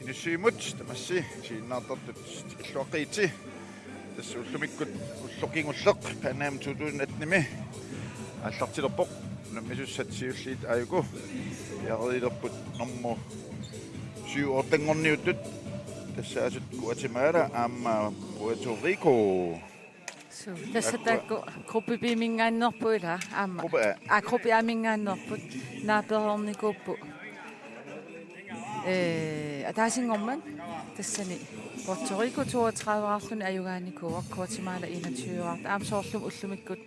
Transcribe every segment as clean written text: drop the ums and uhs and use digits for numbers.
Nissimut tamassi siinnaartartut illuaqiiti tässä ullumikkut ulluqingulleq Panam 2018 аллартилерпоq наммисуссат сиуллиит аюку яqerilerput норму 7 ортангорниуттут тассаасут Guatemala аама Puerto Rico tässä gruppi bimingaannerpuila aama gruppi amingaannerput naaperornikuppu атаасингорман тассани Puerto Rico 32-арлуни аюгаанникуа Guatemala 21-аарт аамсоорлум уллумиккут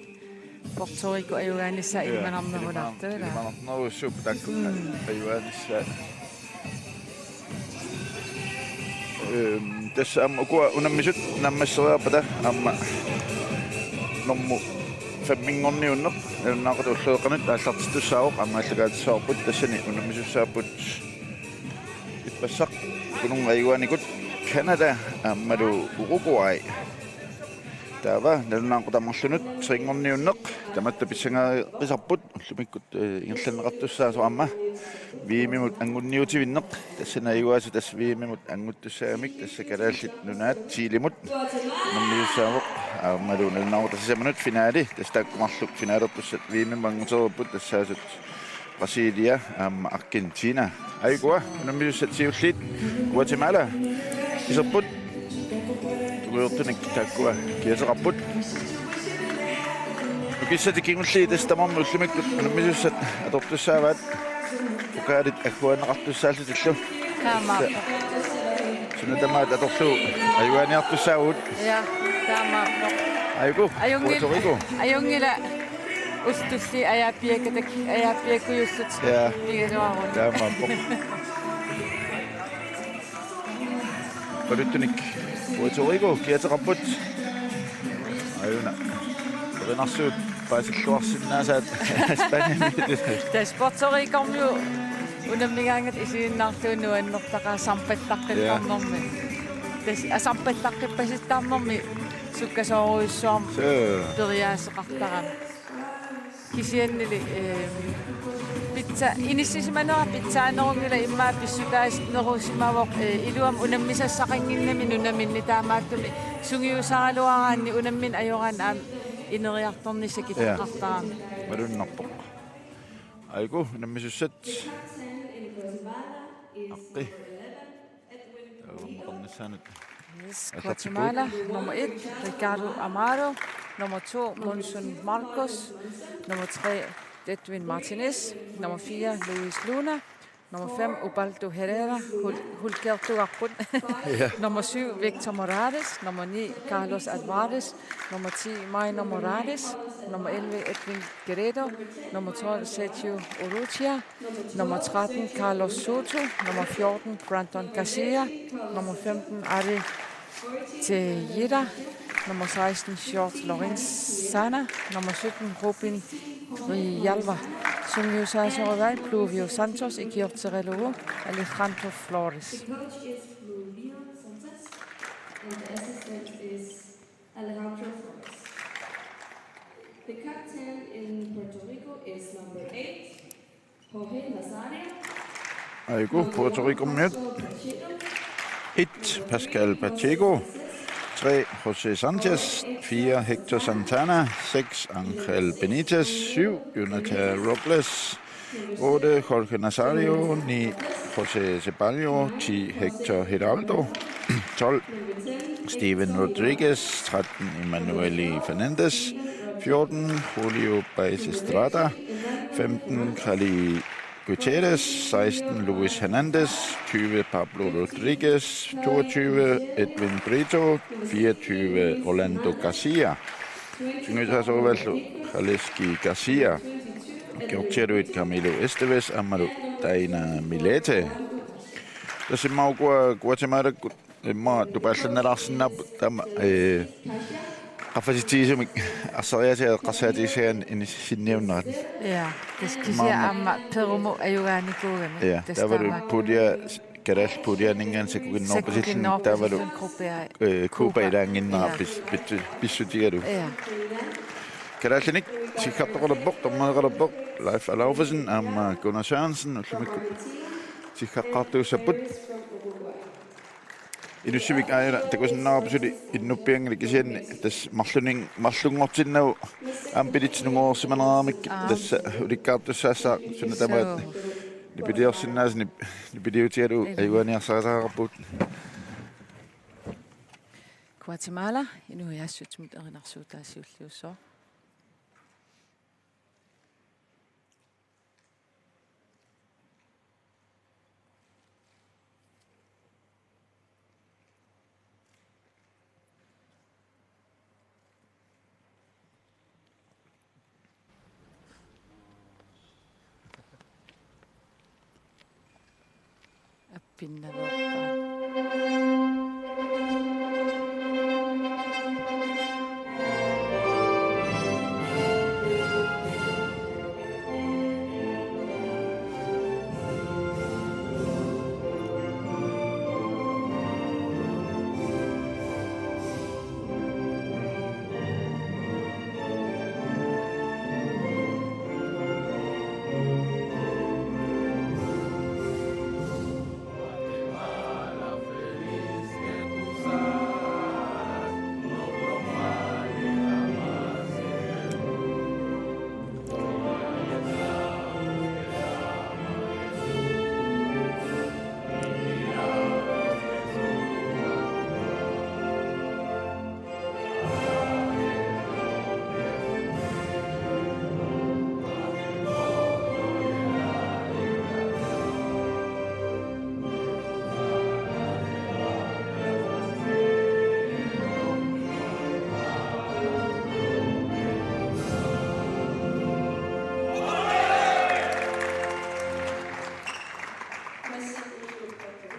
Puerto Rico аюгаанисса илманарнерулаартаа илманарнерусsup такку аюгаанисса tässä amukua unammisut nammasseriarpata amma nommu famminngorniunneq naaqatullueqanut aallartistussaavoq ammaallagaatissaaorput tassani unammisussaaput ippassaq kunungayuanikut Canada ammalu Uruguay taava nalunnaaqutamarlunut triingorniunneq tamatta pissangaaqisarput ullumikkut ingerlanneqartussaaso amma viimimut angunniutivinneq tassana ayuaasu tass viimimut anguttussaamik tassa kalaallit nunaat siilimut nammiussaavoq ammalu nalunnaaqutassisamanut finaali tastaakkumarluk finaalertussat viimim angutererput tassaasut Brasilia Argentina ayukua nammiussat siulliit Guatemala isarput tuguertunik taakkua kiaseqarput ukissati kingulli tastamarmi ullumikkut nammiussat atortussaavaat ukaalit agguanneqartussaallutillu taama sunatamaat atorlu ayuaaniartussaavut ja taama ayuku Puerto Rico ayungila ustulli ajaapiakuyussut ja pigesuarun taama Paluttunik Puerto Rico kiateqarput ayuna renarsuut paasilluarsinnaasaat Spaniamit tas Puerto Rico-miu unammigaangat isiinnaarluunuannertaqaa sampallaqqillarnermi tas asampallaqqippassittaarnermi sukkasooruissuarm periaaseqartaram kisiannili pizza inissisimanoa pizzaanerungila immaa pissutaasnerusimavoq iluam unammisassaqanginnami nunaminni taamaattumi sungiusaaluaraanni unammin ajoraan aam ineriartornissa kitaqqartaram malunnerpoq aiku nammissussat aqqi qornissaanut Guatemala nummer 1 Ricardo Amado nummer 2 Monson Marcos nummer 3 Edwin Martinez nummer 4 Luis Luna nummer 5 Ubaldo Herrera Hulkertuarput nummer 7 Victor Morales nummer 9 Carlos Alvarez nummer 10 Minor Morales nummer 11 Edwin Guerrero nummer 12 Sergio Urrutia nummer 13 Carlos Soto nummer 14 Brandon Garcia nummer 15 Ari Tejeda nummer 16 George Lorenzana nummer 17 Robin Rialva Sungiusaasorivai Pluvio Santos Ikiorterelou Alejandro Flores. The coach is Pluvio Santos and the assistant is Alejandro Flores. The captain in Puerto Rico is number 8 Jorge Nazario. Aiku Puerto Rico miut 1 Pascal Pacheco 3 José Sanchez 4 Hector Santana 6 Angel Benitez 7 Jonathan Robles 8 Jorge Nazario 9 José Ceballo 10 Hector Hiraldo 12 Steven Rodriguez 13 Emanueli Fernandez 14 Julio Baez Estrada 15 Cali Gutierrez 16 Luis Hernandez 20 Pablo Rodriguez 22 Edwin Brito 24 Orlando Garcia Syngyusaasovallu Jaleski Garcia Georgieruit Camilo Esteves Amaru Daina Milete Tasimauqua Guatemala imma tupaallannalarsinnaa tama qafasitiisumik assariatia qasaatiisian inissinniunnerat Ja, det skal sige amma perumo ayugaanikuugami ja tavalu pudia karal pudia ningan sekunnorpasillan tavalu kuupa ilaanginnera pissutigalu ja karallinik sikkartoqalerpoq tormaneqalerpoq Leif Alauversen amma Gunnar Sørensen ullumikku sikkaqqaartuussaput Inusivik aina takusinnaapusuli innuppiangli kisianni tass mallungortinnau ampilitsinungorsimaneraamik tassa ulikkaartussaassa sunnatamaat nipiliorsinnaas nipiliutialu ayuaniarsaataaqarput Guatemala inuiassutmut erinarsuutaasiulliussoo appinnavoorpaa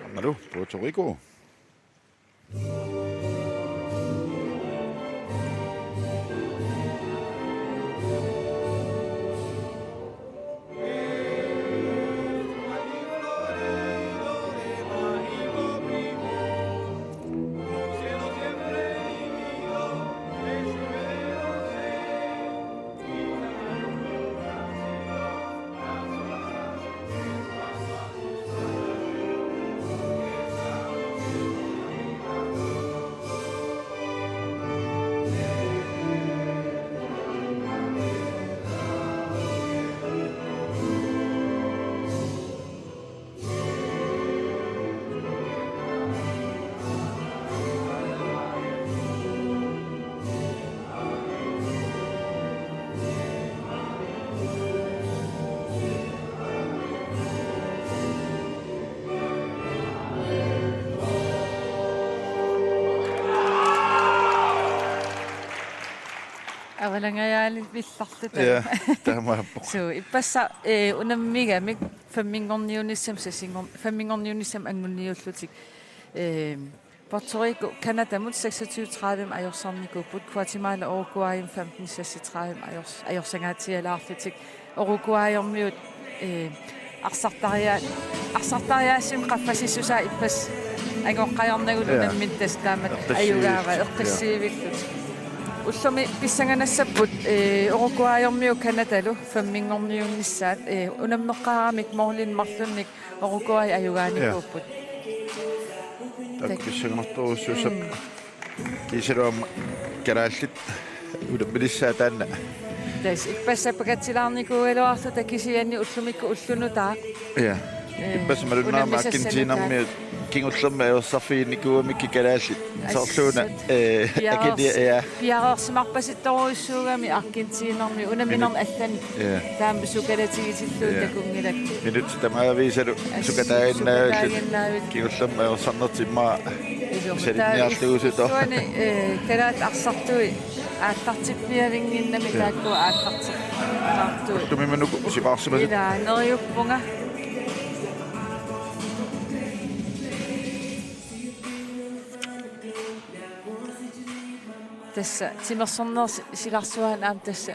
Amaru, Puerto Rico. Avalangayaali villarlut. Ja, tämä So ipassa unammigamik fammingorniunissam sasingor fammingorniunissam angunniullutik Puerto Rico Canada 26-30 ajorsornikuput Guatemala Uruguay 15-36 ajorsangaatialaarlutik Uruguayormiut arsartariaasim qaffasissusaa ippas angoqqajornagulunammin tastaamat ayugaara eqqissiivillut Ullumi pissanganassaput Uruguayormiu Canadalu fammingorniunnissaat unammeqqaaramik morlin marlunnik Uruguay ayugaanikupput Takkussangertorussusap kiseruam karaallit ulappilissaataanna Tas ippassapakatsilaarnikuualuarlu takisianni ullumikku ullunutaa ja ippasamalunnaamaakkintiinarmiut kingullerma eossarfiinnikuamikki kalaallit soorluuna akidia ja piareersimarpasittoruissuugami Argentiinermi unaminerm allan taam sukalatigitilluut takungilak minut tamaaviisalu sukataaginnaavit kingullerma eossarnertimmaa salinniarlugusuto kalaat arsartui aallartippialinginnami taakku aallartiqaartui tumimanuku sipaarsimasut ila neriuppunga tässä simersorner silarsuaan aam tässä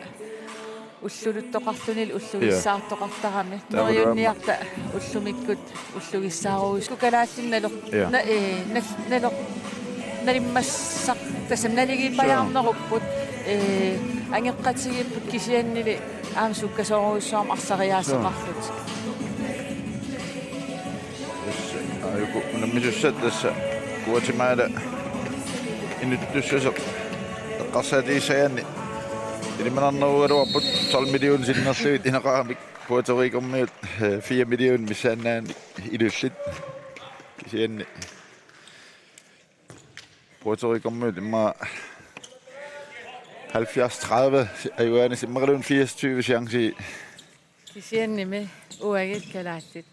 ulluluttoqarlunil ullugissaartoqartarami neriunniarta ullumikkut ullugissaaruus kukalaallinnalu nalo nalimmassaq tässä naligipajaarnerupput angeqqatigipput kisiannili aam sukkasoruussuarm arsariaaseqarlut ayuku unamisussat tässä Guatemala inutussusa qassatiissayanni ilimanarneruaruarput 12 million sinnerluit inaqaramik Puerto Rico-miut 4 million missaannaani ilullit kisianni Puerto Rico-miut imma 70-30 ajuaani simmerluun 24 chance kisianni me uagit kalaallit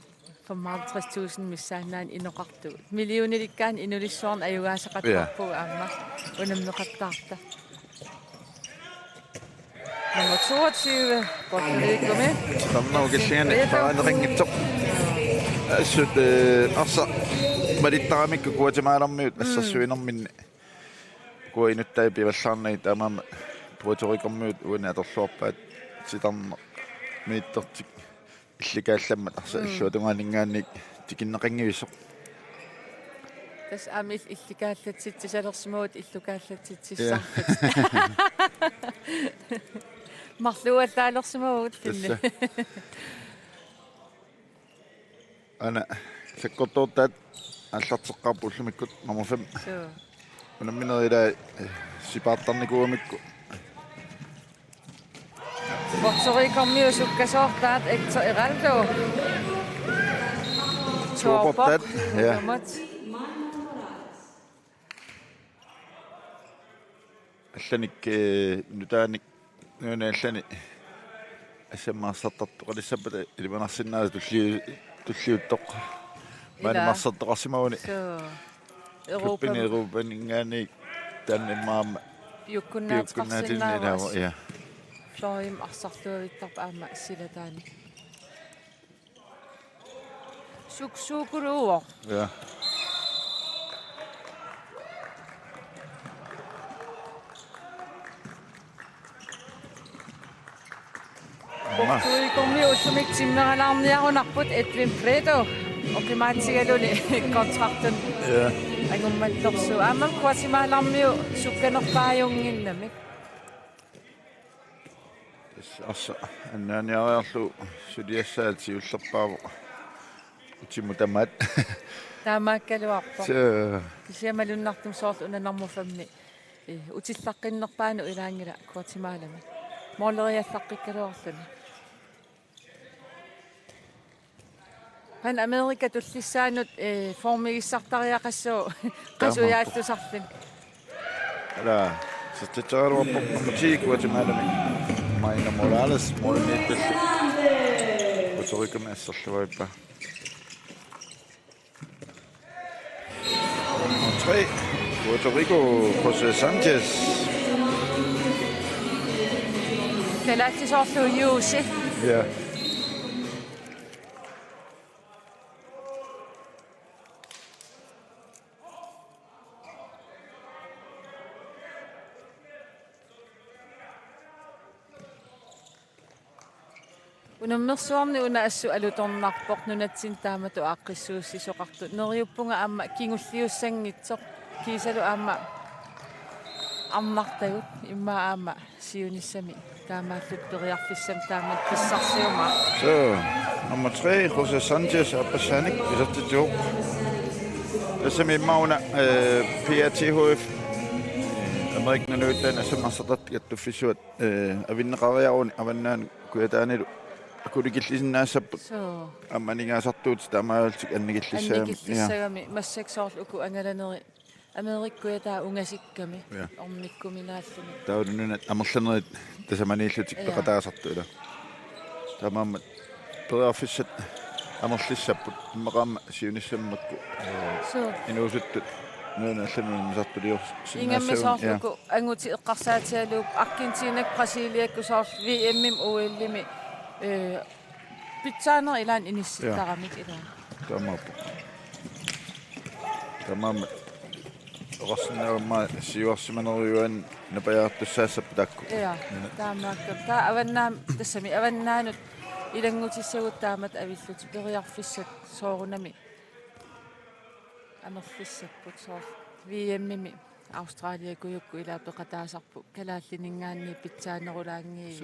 55.000 missaannaan inoqartuut millioonilikkaan inulissuarn ajugaasaqattarpu aamma unamneqattaarta nummer 22 Puerto Rico me tamnau killingani paanerinngitsoq assut arsa malittaramikku Guatemalarmiut assassuinerminni kuinuttai pivallarnai taamaama Puerto Rico-miut uuni atorluarpaat sitarneq miittertik illikaалламат арса иллуатунгаанингааник тикиннеқингивисоқ тас амил илликааллатситсисалерсимуут иллукааллатситсиссарфат марлуаллаалерсимуут финне ана саккортууртаат аллартеққарпу уллумиккут номер 5 унамминерила сипаартарникуамикку Puerto Rico-miu sukkasoortaat Hector Heraldo Tuoportat ja алланик нутааник нунааллани ассаммаарсартартоқалиссаппата илиманарсиннаа туллиуттоқ маанимарсартоқарсимауни Европанингааник таннемаама юккуннаатеқарсиннаавас я Fløjim arsartuavittarp aamma issilataani. Suksuukuruuor. Ja. Tuikommi ussumik timmeralaarniarunarput Edwin Preto oqimaatigaluni kontrakten. Ja. Angummattorsu aamam Guatemalaarmiu sukkanerpaajunginnamik. Assa annaaniariarlu suliassaati ullerpaavo utimutammat таамааккалуарпо кисиамалуннартум соорл унанармуфамми утиллаққиннерпаану илаангила Гватемалами моолериаллаққиккалуарлуни хан Америка туллиссаанут формигиссартариақассуу қасуяалтусарлун ала сэттэруаппо намти Гватемалами Майна Моралес молнитэ Puerto Rico ассерлуайпа 3 Puerto Rico José Sánchez Kalaatisooрлу юуси ja Unammersuarni una assu alutornarpoq nunatsin taamatu aaqqissuussisoqartu neriuppunga aamma kingulliussangitsoq kiisalu aamma arnartagut imma aamma siunissami taamaallupperiarfissam taamat pissarsiuma så nummer 3 José Sánchez Apasanik isartitio Asami mauna PATHF Amerikan nøytan asamarsatat yattufisuat avinneqariaruni avannaan kuyataanilu akudikillisinnaassapput амманигаасартуут таамаалтик аннигиллиссаами массаксоорл уку ангаланери америккуятаа унгасикками орниккуминааллуни таулунунат амерланерит тасаманииллутик пеқатаасартуила таамаама периарфиссат амерлиссаппут иммақаама сиуниссаммакку инуусуттут нунааллануни мисартулиорс ингаммисоорлуку ангути эққарсаатиалууп аргентинак бразилиакку соорл VM-им уиллими питсаанер илаан инисситтарамик илаа тамаама орсинаамма сиуарсиманериуан напаяартуссаассаппу таакку я таамаакка таа аваннаам тассами аваннаанут илангутиссагут таамат авиллути периарфиссат соорунами амерлиссаппут соор VM-ми Австралия куйукку илаа пеқатаасарпу калааллинингаанни питсаанерулаангиис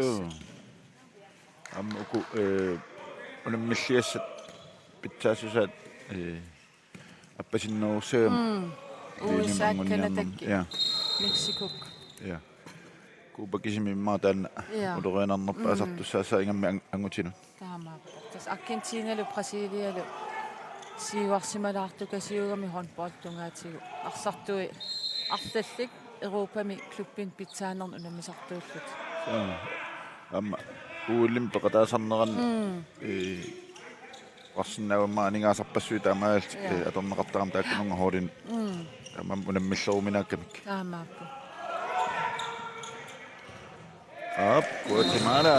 аммуку унаммиллиассат питсаасусаат аппасиннерусаам USA, Canada, Mexico. Ja. Kuupa kisimimmaa tän moderoinarnerpaa sartussaasa ingammi angutinu. Tama. Tas Argentina lu Brasilia lu siuarsimalaartu kasiugami håndbold tungaatigu. Arsartui artallik Europami klubbin pitsaanern unamisartuullut. Amma uullim peqataasarneran qarsinnaavammaa ningaasarpassui taamaalt atorneqartaram taakkununga hoolin tamam unammisseruminaakkamik. Taamaappu. Guatemala.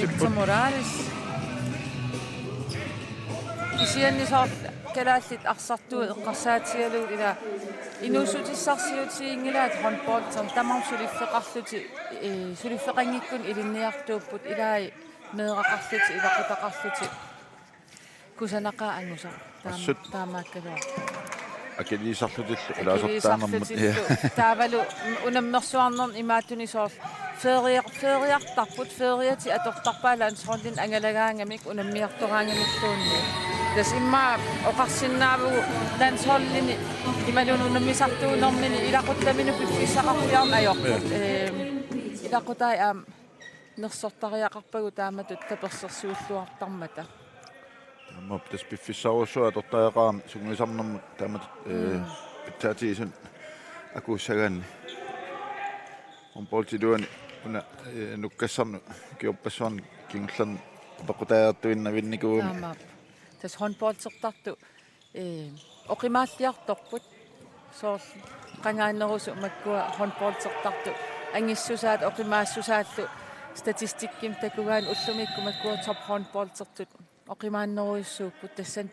Victor Morales. Kisianni soor kalaallit arsartuu eqqarsaatigaluut ila inusutissarsiutiingilaat håndbold som tamam suliffeqarluti suliffeqangikkun ilinniartuupput ilai meeraqarluti ilaqutaqarluti kusanaqa angusa taamaakkalua Akiliisarlutillu ilaasartaannermut taavalu unammersuarnern imaatuni soor feeriartarput feeriati atortarpaa landsrollin angalagaangamik unammiartoraangamiktuunni das imma oqarsinnaavugu landsrollini imalun unammisartuunermini ilaquttaminu piffissaqarpiarna ajorput ilaqutai nersortariaqarpagu taamatut tapersersuulluartarmata Tamma tas piffissaarussua atortaaqa sunguisarnermut taamatut taatiisun akuussaganni Håndboldtiduani una nukkassarnu kiorpassuarni kingullarni pequtaajartuinnavinnikuumi. Taamaap. Tas håndboldsertartu oqimaalliartorput soor qangaannerusu makkua håndboldsertartu angissusaat oqimaassusaallu statistikkim takugaan ullumikku makkua top håndboldsertut oqimaanneruissuupput tassan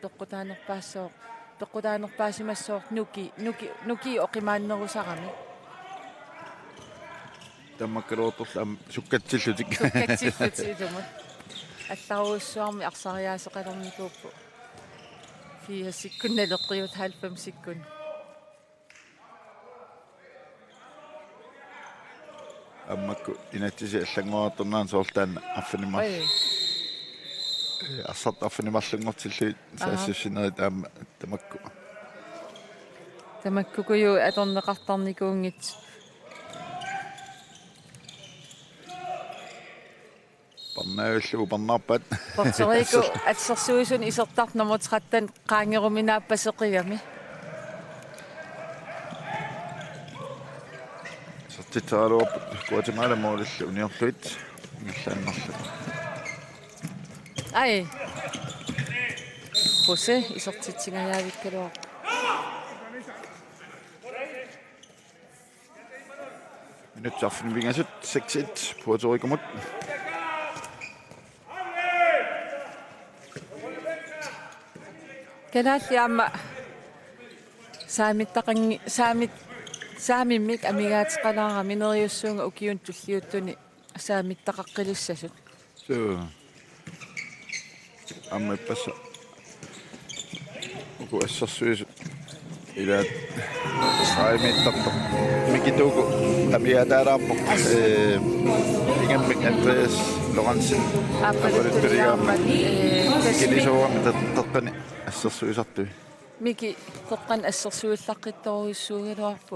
peqqutaanerpaasimassoor nuki oqimaannerusarami. Tammakkaluortorla sukkatsillutik. Sukkatsillutilumut. Allaruussuarmi arsariaaseqalermikuuppu. 4 sekund eleqqiut 90 sekund. Ammakku inattisi allanguartornaan soortaan affinimar. Assart affinimarlungortillu saassissineri tamakku. Tamakkukuju atorneqartarnikuungit. Parnaullu parnarpat. Puerto Rico atsersuusun isertarnermut 13 qaangeruminaappaseqigami. Sertitaaluorput Guatemala moolillu uniorluit ngillannerlu. Ai. Jose isertitsingajaavikaluor. Minutsaffinivingasut 6-1 Puerto Rico mut. Kanaalliamma saamimmik amigaatiqalaara mineriussuunga ukiun tulliuttuni saamittaqaqqilissasut. So amma passa uku assarsuisu ila saamittaqta mikituuku amigaataaraarpo ingammik Andreas Lorentzen Appaluttuliaammat kilisuurammi taqqani assarsuisartui miki toqqan assersuullaqqittoruissuugaluarpu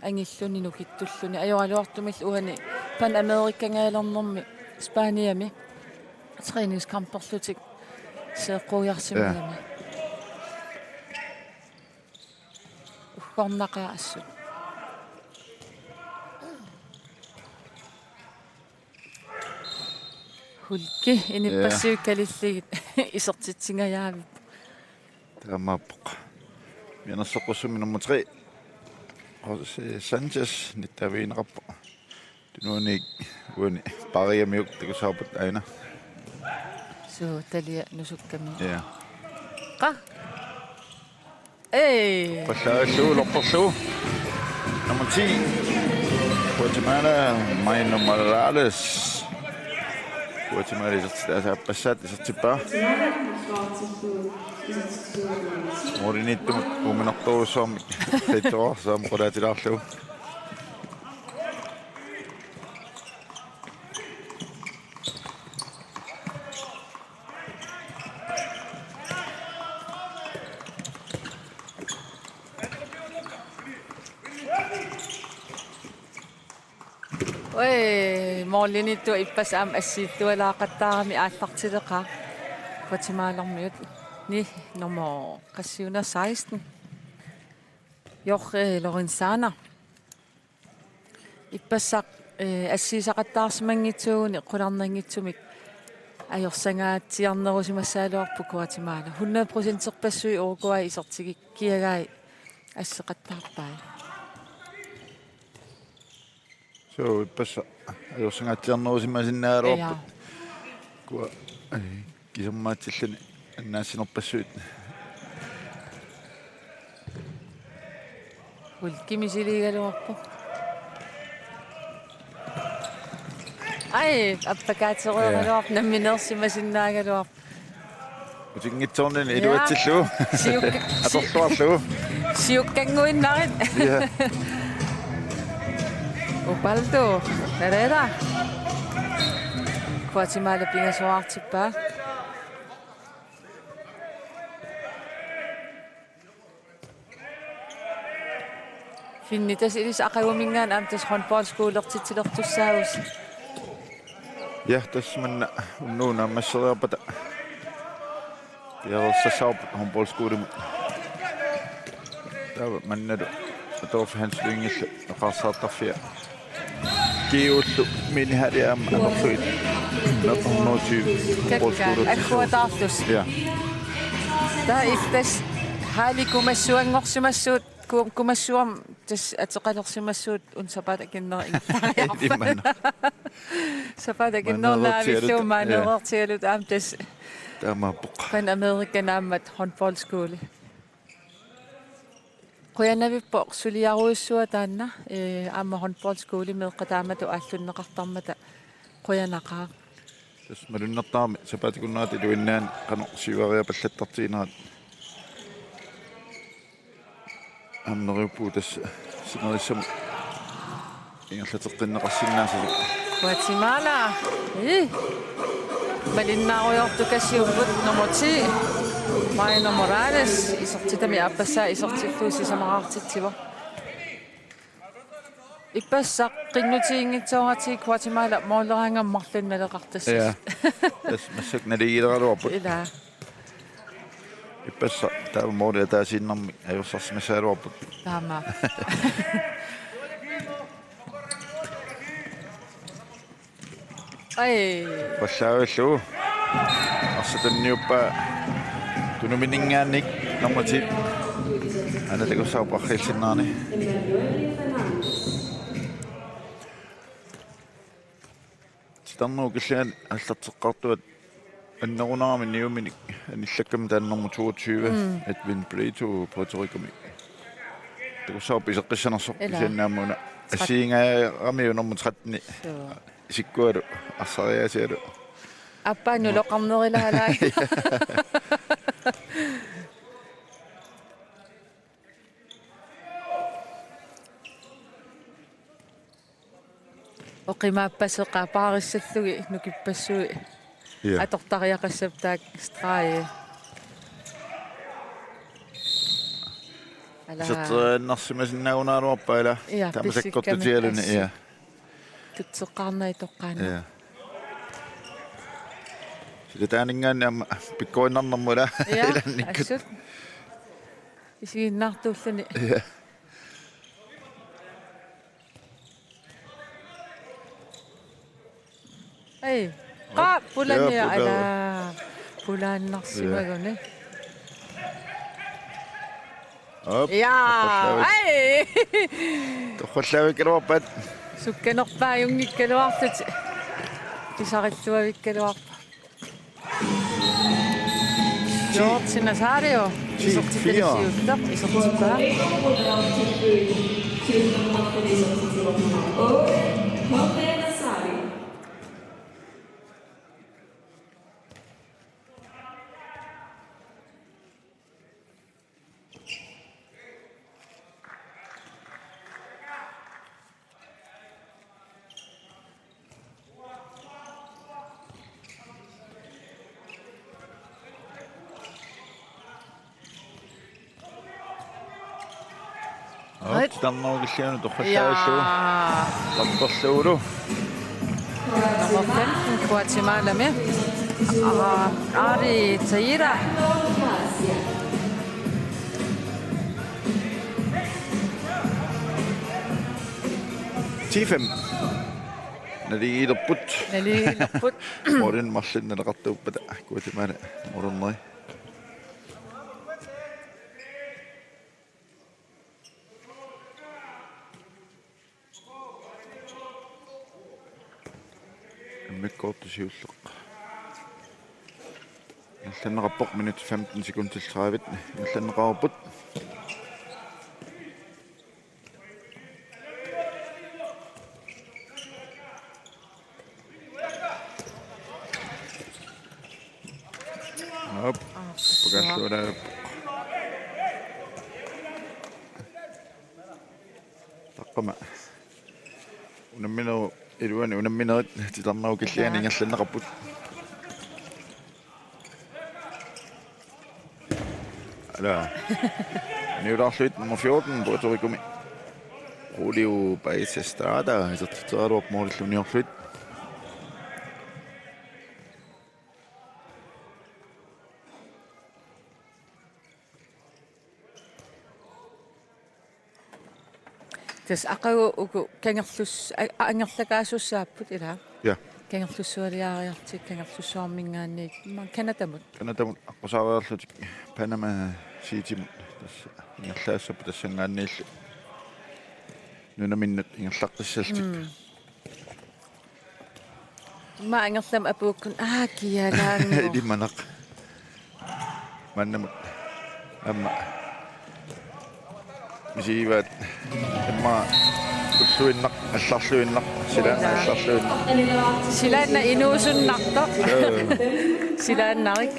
angilluni nukittulluni ajoraluartumil uhani pan amerikangaalernermi Spaniami træningskamperlutik seeqquujarsimilami uqqornaqaassut hulki inippassiukkalilligit isertitsingajaavip taammaappoq mianersoqqussumi nummer 3 Jose Sanchez nittaviineqarpo tunuuni uuni pariamiuk takusaaput aina talia nusukkami ja qa ei passaallu lortorlu nummer 10 Guatemala Maino Morales Guatemala isertitaasaappassaat isertipaa Morinittumut uuminertoruussuarmi seittoorsaam qulaatilaarlu Morlinittu ippasaam assiittualaaqattaarami aallartileqa Guatemala-miut ni nummer qassiuna 16 Jorge Lorenzana ippassaq ассисақаттаарсимангитсууни қуларнангитсумик ajorsangaatiarnerusimassaaluarpu Guatemala 100% passui Uruguay isertigik kiagai ассеқаттаарпаа so passa ajorsangaatiarnerusimasinnaaluarpu kua kisummaatillani annaassinerpassuut ulkimisiligaluarpu Ai, appakaatereeruap namminersimasinnaaгаluap. Utingitsornani iluatsillu. Atorluarlu. Siukkanguinnarit. Ja. Upaldo, narera. Guatemala pingasuartippa. Finnitas ilis aqagumingaan amtas håndboldskolertitilertussaavus. Ja, tässä mennä unnuuna massariapata. Piarossassaarput håndboldskole. Täällä mennädu atorfahanslingilla aqarsaartarfia. Kiiullu minihariaam anorsuit. Natornuutiu håndboldskole. Akkuataartus. Ja. Tää iftas haalikumassuangorsimassuut kumassuam tas atsoqalersimassuut unsapatakinner Immanna. Sapatakinnerlaavilluumaanerertialut aamtas Taamaapoq. Pan Amerikanaammat håndboldskole. Quyanavippo suliaruussua taanna aamma håndboldskole meeqqataamatu aallunnaqartarmata quyanaqaa. Tas malunnertaarmi sapatikunnaat iluinnaan qanorsiuariapallattartiinaat. Amneriuppu tas sinerissam ingerlateqqinneqarsinnaasalik Guatemala. Malinnaaruyortu kassiupput nummer 10. Maino Morales isortitami appassaa isortilluusi samaraartitsiva. Ippassaq qinnutiingitsoorati Guatemala mooleraangammarlunmaleqartas. Ja. Tas massak naligileraaluarput. Ila. Ipassa täällä moodia taasinnarmi ajursarsimasaaluarput. Taama. Ai. Pallaavillu. Arsatanniuppa tunuminingaannik normati. Anatakussaarparrilsinnaarni. Sitarnuu killaan аллартеққартуат аннерунаарми ниуминик аниллаккам тааннэрму 22 Edwin Brito Puerto Rico-ми. Такусаап исеққиссанерсоқ кисианнааммуна ассиингаами норму 13 исиккуалу арсариасиалу Аппану лоқарнерилаалаа. Oqimaappaseqaapaarissallugi nukippassui atortariaqassaptaak Australia. Setnarsimasinnagunaaruarpaila tamasakkortutialuni ja tutseqqarnai toqqaana. Ja. Sillä tääningaan pikkoinnarnermula ilannikkut. Isiginnartuullani. Ja. Ei. Pulani ala pulaannarsimaguni. Ja. Ei. Toqallavikkaluarpat. Sukkanerpaajungikkaluartut. Pisarittuavikkaluarpa. George Nazario. Isortipalisiuttar isortipaa. Tarnerugillianu Ja. torrallaalluu. Lamperluulu. Nummer 15, Guatemala med. Og Ari Taira. Tifem. Naliilerput. Naliilerput. Morin marsinnalerartuuppata Guatemala. Moruneri. Mikkortusiulleq. Nallanneqarpoq minut 15 sekundtiltraavit. Nallanneqarput. Op. Pagassuuna. Taqqama. Unamminu iluani unamminerit titarnaukilliani ingerlanneqarput. Ala. Niularluit nummer 14 Puerto Rico. Julio Baez Estrada isertiteraluarp moorilluniorluit. Tas aqagu uku kangerlus angerlakaasussaapput ila. Ja. Kangerlussualiariartik kangerlussuarmingaanniik ma Kanatamut. Kanatamut aqqusaariarlutik Panama City tas ingerlaassappu tassangaanniillu. Nunaminnat ingerlaqqissaltik. Ma angerlam apuukkun kialaangu. Limanaq. Mannamut. Amma. Misiivaat imma kussuinnaq алларлуиннақ силаана алларлуиннақ силаана инуусуннарто силааннарик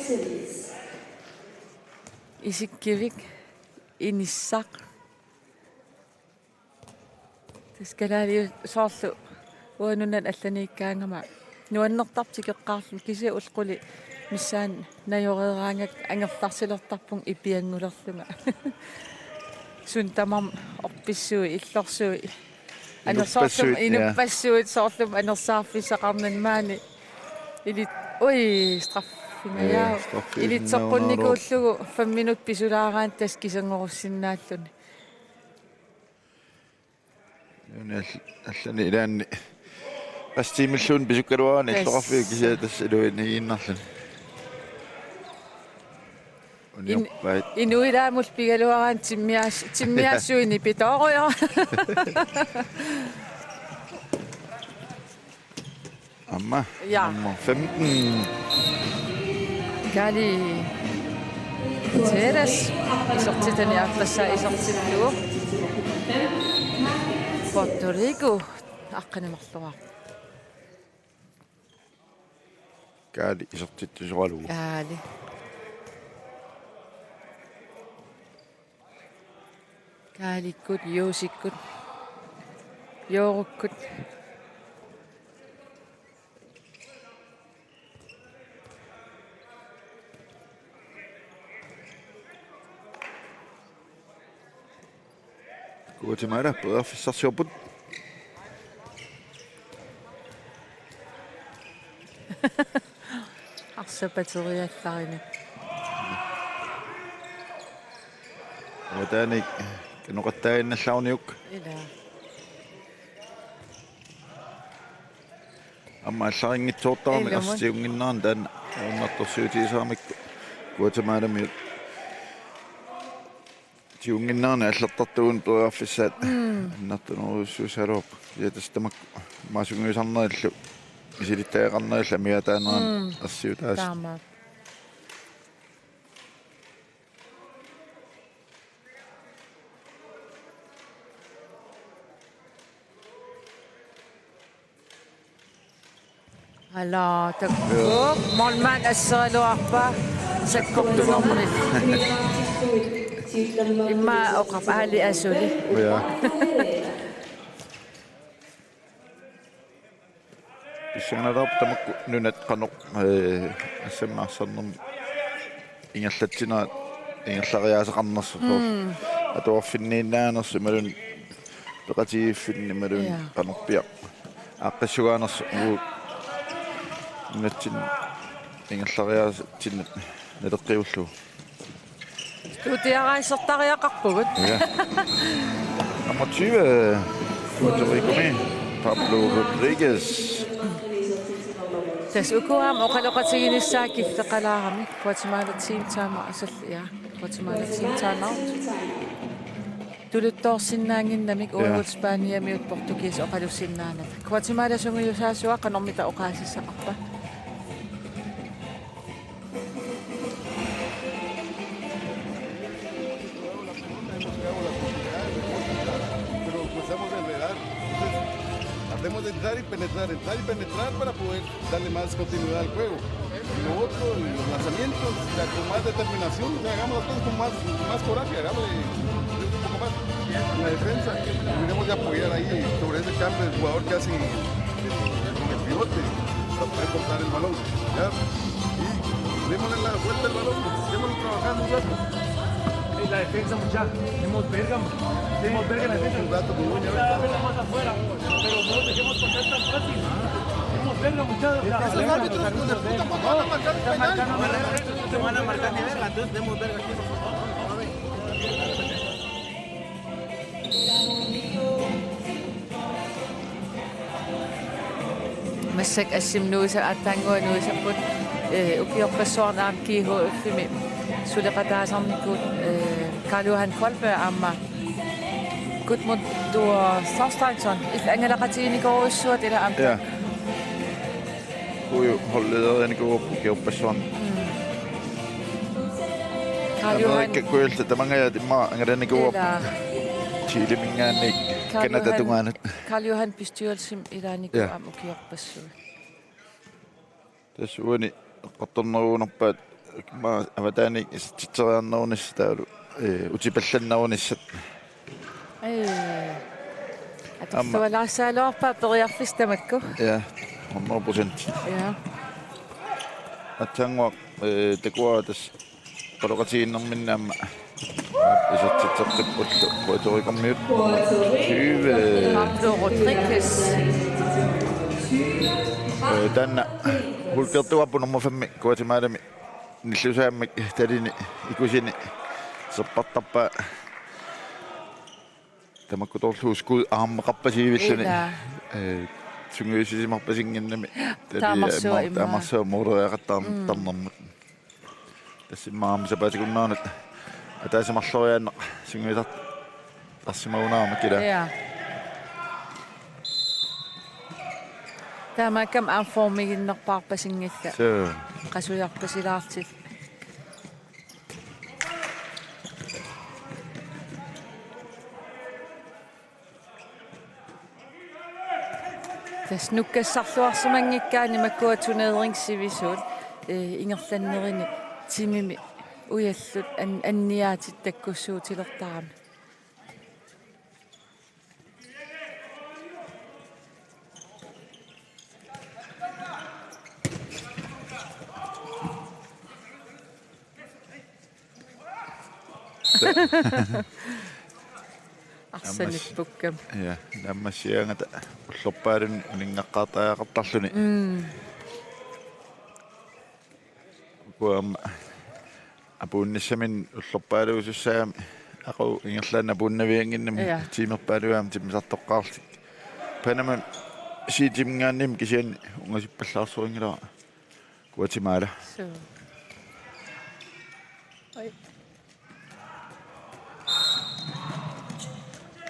исиккивик иниссақ таскалаали соорлу уанунан алланииккаангама нуаннертартикеққарлу киси улқули миссаан наёреераангак ангерларсилертарпун ипиангулерлунга сун тамам орписсуи иллорсуи анерсоорлум инуппассуит соорлум анерсаарфисақарнанмаани или ой страффингаяа илитсоққунникууллугу 5 минут писулаараан тас кисангоруссиннааллуни юнал аллани илаанни астимиллуун писуккалуаани иллоқарфиу кисиа тас илуини иннарлани Inuidaamul pigaluaraan timmiassuini pitooruyo. Amma. Ja. Nummer 15. Kali Teres isortitani aqtassa isortillugu. Puerto Rico aqqanimerluar. Kali isortittusoralugu. Kali. Kaalikut, Joosikut, Joorukut. Guatemala bedre fissarsjobben. Arsapateriallarini. Wadaanik kanuqattaainnallarniuk. Ila. Amma allaringitsoortarami arsiunginnaan taan unnartorsuutiisaamikku Guatemala mi tiunginnaarni аллертартуун периарфиссаат нартунерусsuusалуоп иатастамак маасунгуисарнериллу исилиттаеқарнерилла миатаанеран арсиутаас Таама. Ala takku molman assaluarpa sakkortunormuni. Imma oqap ali asuli. ja писсаналерп тамакку нунат каноқ ассаммаарсарнерми ингерлатсинаат ингерлариаасеқарнерсуусоо at der finde nærmere så med den berettige finde med den kanopia. Akkasuana så næsten ingen slager til nedrivslo. Du det er rejser der jeg godt. Ja. Nummer 20 Puerto Rico med Pablo Rodriguez. تسأكوها مقالة تيجي الساكي في قلاهم Guatemala team time أصل يا Guatemala team time out. تولد سنانين نميك أول إسبانيا ميوت برتغيز أقالو سنانا. Guatemala سمو يساسوا قنومي تأقاسي سأقبا. Tratemos de entrar y penetrar para poder darle más continuidad al juego. Y lo otro, los lanzamientos, con más determinación, hagamos las cosas con más coraje, hagámosle un poco más en la defensa. Terminemos de apoyar ahí sobre ese cambio del jugador que hace con el pivote para poder cortar el balón. ¿Ya? Y démosle la vuelta al balón, démosle trabajando un rato. La defensa, muchachos, tenemos verga en la defensa. Un rato con Uña. Más afuera, pero no nos dejemos pasar tan fácil. Tenemos verga, muchachos. Esos árbitros hijos de puta para van a marcar el penal. No te van a marcar ni verga, entonces tenemos verga aquí nosotros. مسك اسم نوسا اتانغو نوسا بوت اوكيو بسون ام كي هو فيمي سولقا دازام نيكو كالو هان كولبه اما كنت مدو ساستاينسون انا لقتيني كو سوت الى ام Ja. Kunne holde den går på Gjopperson. كالو Jeg هان kan gå til der mange af dem mange den går op til mingane Canada tungan. كالو هان بيستيولسم الى نيكو ام اوكيو بسون Tässä qattorneruunarpaat ma avataani titeriarnerunissaataulu utipallannerunissat اي اتولا سالوربا بريافستمكو ja 100%. يا Atangwa takuatas paloqatiinnerminnaamma isatsaqqipullu Puerto Rico miut 20 Pablo Rodriguez tanna hulkertuappu nummer 5 Guatemala nillusaammak talini ikusini serpartarpa tamakkutorluuskuut aammeqarpasiivilluni sunguyusimarpasinginnami taamarsua muuderiaqattaarnermut tassimmaam sapatikunnaanut ataasamarloriaanneq sunguyusart tarsimaunaarma kila Ja. Tämä kam anformiginnerpaarpasingikka so qasujarpasilaartit tas nukkassarluarsamangikkaani makkuatuneeringssivisuut ingerlannerini timimi ujallut anniaatit takkussuutilertaarami арсалиппуккам ja nammassiangata ullorpaarun ulingaqqaataaqartarluni kuam apuunnissamin ullorpaaluusussaami aqu ingerlaanna apuunnavianginnami tiimerpaaluaam timmisartoqqaarli panaman siitimngaannim kisian ungasippallaarsoriнгилаа Guatemala so oi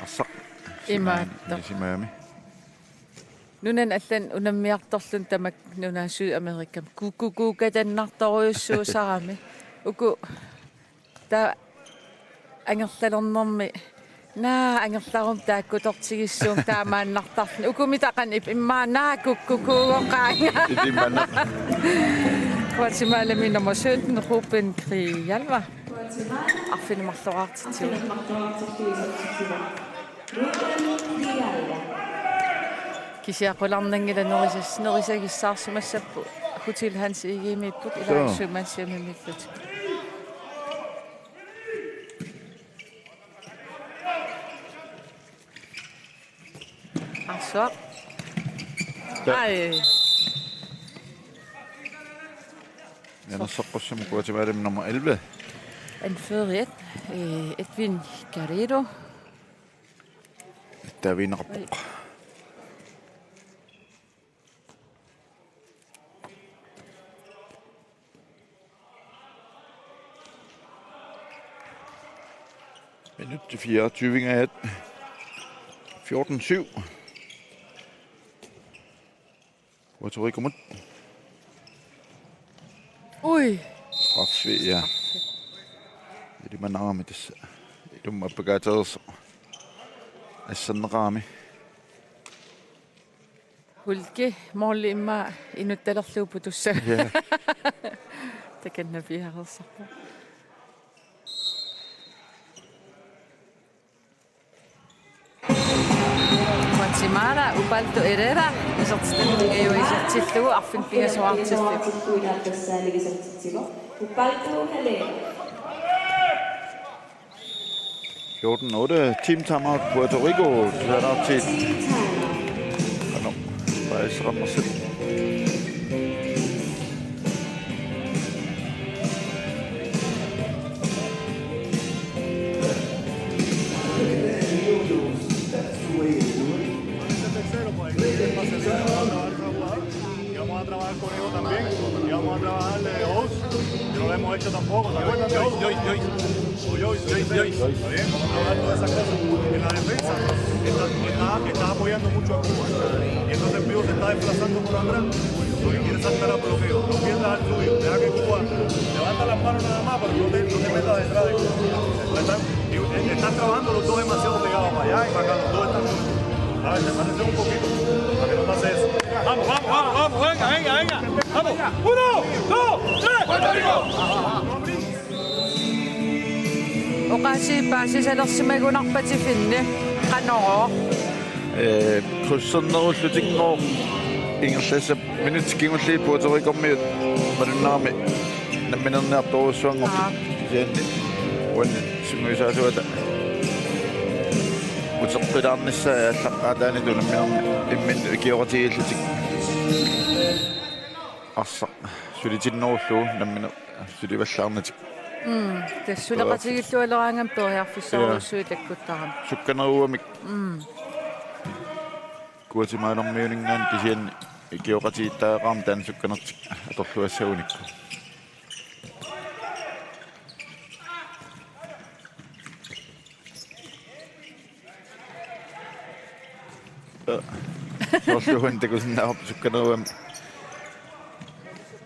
assaq Imaatto. simaami Nunan allan unammiartorlun tamak nuna Sydamerikam kukkukukatannartoriussuusarami uku ta angertalernermi naa angertarum taakkutortigissuum taamaannartarni ukumitaqan immaa naa kukkukuugoqaanga itimana Guatemala min nummer 17 Ruben Grijalva arfinimarloraartitiu kisiaqqularnangila nerisagissaarsamassappu hutil hans igimiipput ilaarsuumassiamimillut så. Ej. Yanassaqqussumu Guatemala nummer 11. Anfører 1. Edwin Garrido. Der vinder rapport. Minut til 24 14-7. Puerto Rico mod. Ui. Strafsved, ja. Jadi manami tässä. Ilma pagkatals. Assan raami. Hulki mollimma inuttelerluuputussa. Ja. Takanna fiharissarpu. Guatemala Ubaldo Herrera isortitanninga jo isortillugu arfin pingasuartillu. Ubaldo Herrera. 14-8. Team timeout Puerto Rico. Det er der til. Og nu. Bare rammer selv. Vamos a trabajar con ellos también y vamos a trabajarle de host, que no lo hemos hecho tampoco. ¿Te acuerdas de host? Joyce. Está bien, vamos a trabajar todas esas cosas. En la defensa está apoyando mucho a Cuba y entonces el Pío se está desplazando por atrás porque quiere saltar al bloqueo. No pierdas al tuyo, deja que Cuba levanta las manos nada más, pero no te metas detrás de Cuba. Están trabajando los dos demasiado pegados para allá y para acá, los dos están juntos. A ver, te parece un poquito para que no pase eso. Vamos, venga. Vamos. 1, 2, 3. ¡Puerto Rico! Oqasi paasisalersimagunarpati finni qanoro. Krydsernerullutinngor. Ingerlæse minutskingulli Puerto Rico med. Marinami. Namminernartorusuangor. Sianni. Wanni simuysaasuata. Utaqqilaarnissa allaqaataani tunammiarni immin kioratiillutik. Arsa sulitinnorullu nammina sulivallaarnatik. Tassuleqatigillualeraangam toriarfissaaruussuitakkuttaram. Sukkaneruamik. Guatemala-miuningaan kisianni kioratiittaaqaam taan sukkanertik atorluassaunikku. Sorluan takusinnaarp sukkaneruam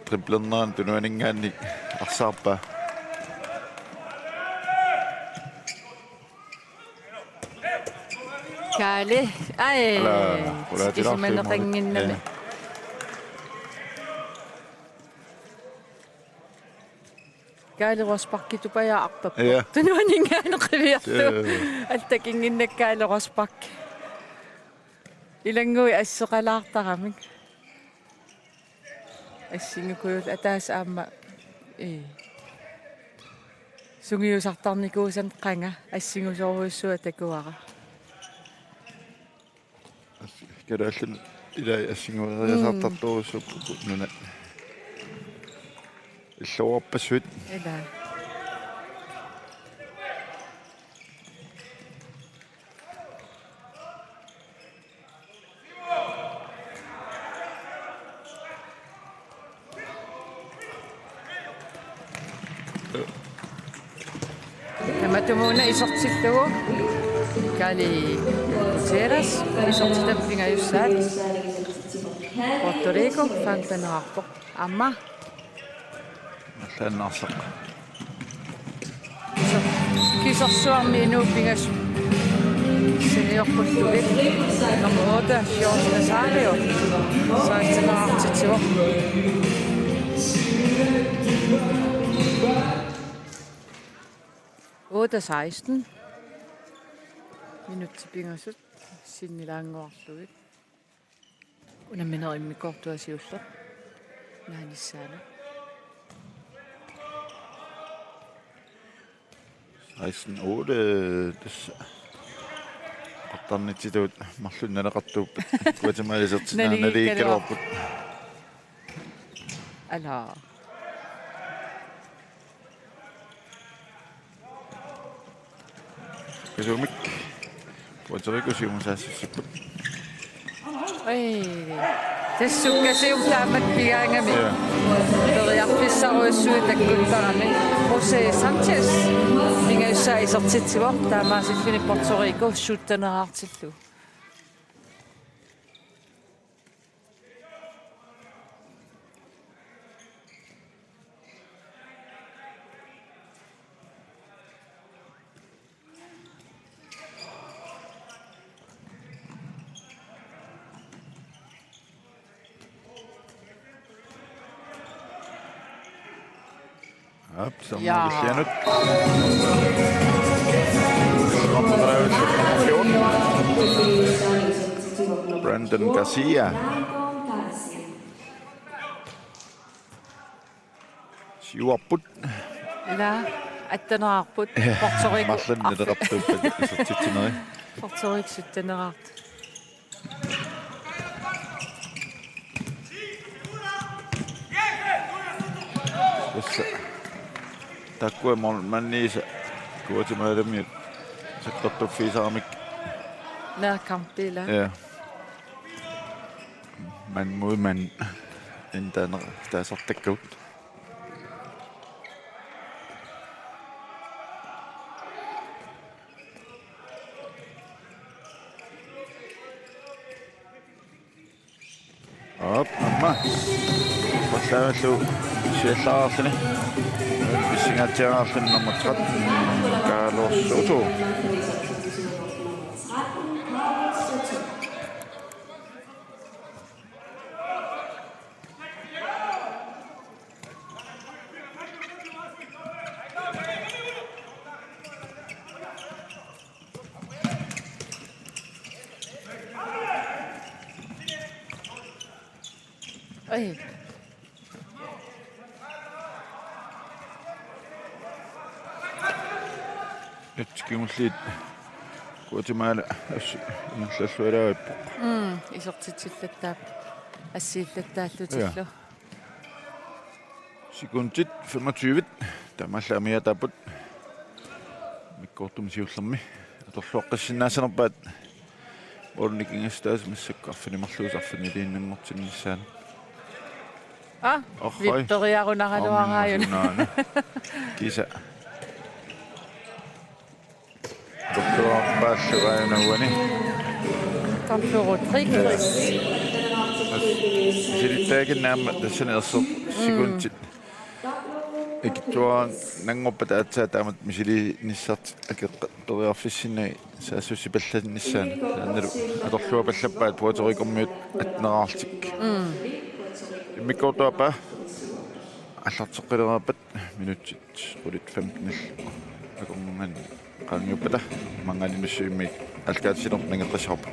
triplerneraan tunuaningaanni arsaarpaa. Kaali. Ai. Kisimaneqanginnami. Kaaliruasparkitupajaarpappu. Tunuaningaanneqiviartu. Altakinginnakkaaliruaspark. Ilangui asseqalaartaramik. Assingukuyul ataas aamma sungiusartarnikuusan qanga assingusoruussuat takuara. Kadaallan ilaa assingueriasartartoruussuuppu nuna. Illuarpassuit. Ila. Tamatumuna isortillugu Kali Gutierrez isortitappingajussaat Puerto Rico fantanerarpoq amma Allannarsaq. Kisorsuarmi inuuppingas seniorpullugit nummer 8 George Nazario saattenerartitivo. Oda 16 minutter pingasut sinnilaanguarlugit unamminerimmikkortuasiullerp naanissaana 16-8. тарнитситуут марлунналеқартууппат гуатемалисертинаанналииккалуарпут ала кисумик гуатерикусиумусаассиппут тассуккасиум таамат пигаангами периарписсаруиссуи таккуттарами Хосе Санчес мингассаа исертитсивор таамаасиффини Порто-Рико суттанераартиллу som Lucianut. Brandon Garcia. Siuarput. ila аттанераарпут Порто-Рико марланнилеқартууппат исертитсинери Порто-Рико суттанераарт Tässä takkue manniisa kuotimaidamia sektottu fiisaamik. nærkampila Ja. Man mod man indan der sortekut. Op, mamma. Passavallu siallaarlini. Pissingaatiaraarlin nummer 13. Carlos Soto. Ej. Ятскимуллиит Гуатемала имллаллуалааппо. Исертитсиллаттаап ассииллаттааллутиллу. Секундит 25 тамалламиатапут миккортум сиуллерми аторлуаққиссиннаасанерпаат орникингастаас массаккарфини марлуусарфини лииннангортиннссаана. Витториарунаралуарааюн. Киса Пассураанауани. Кампо Родригес. Силиттаагиннаама тассанеерсо секундит икитуан нангорпат аатсаатаамат мисили ниссарт акеққа периарфиссиннаи саассуси палланниссаана анналу аторлуа паллаппаат Пуэрто-Рикормиут атнераартик миккортуапа аллартеққилерапат минутит рулит 15 акорман qaangiuppata mangalinussuimmi alkaatsilor nangeqqisarpa